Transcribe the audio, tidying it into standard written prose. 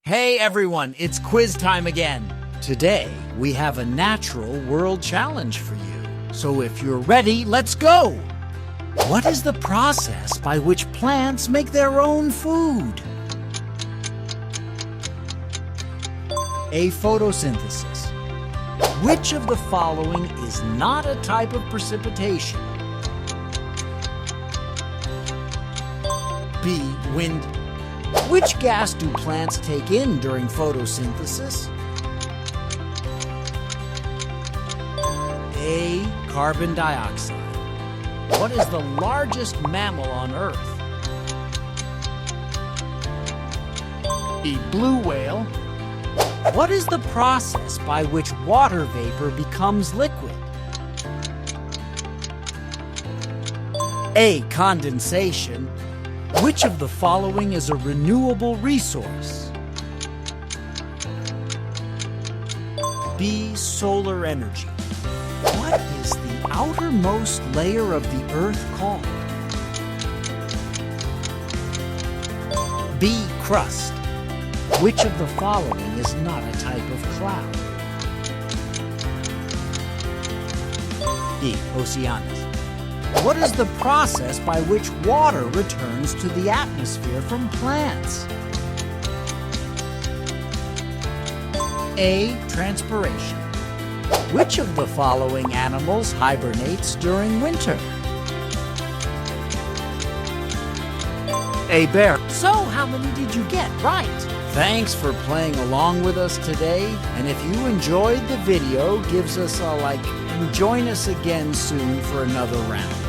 Hey everyone, it's quiz time again. Today, we have a natural world challenge for you. So if you're ready, let's go! What is the process by which plants make their own food? A. Photosynthesis. Which of the following is not a type of precipitation? B. Wind. Which gas do plants take in during photosynthesis? A. Carbon dioxide. What is the largest mammal on Earth? B. Blue whale. What is the process by which water vapor becomes liquid? A. Condensation. Which of the following is a renewable resource? B. Solar energy. What is the outermost layer of the Earth called? B. Crust. Which of the following is not a type of cloud? D. Oceanus. What is the process by which water returns to the atmosphere from plants? A. Transpiration. Which of the following animals hibernates during winter? A. Bear. So, how many did you get right? Thanks for playing along with us today, and if you enjoyed the video, give us a like and join us again soon for another round.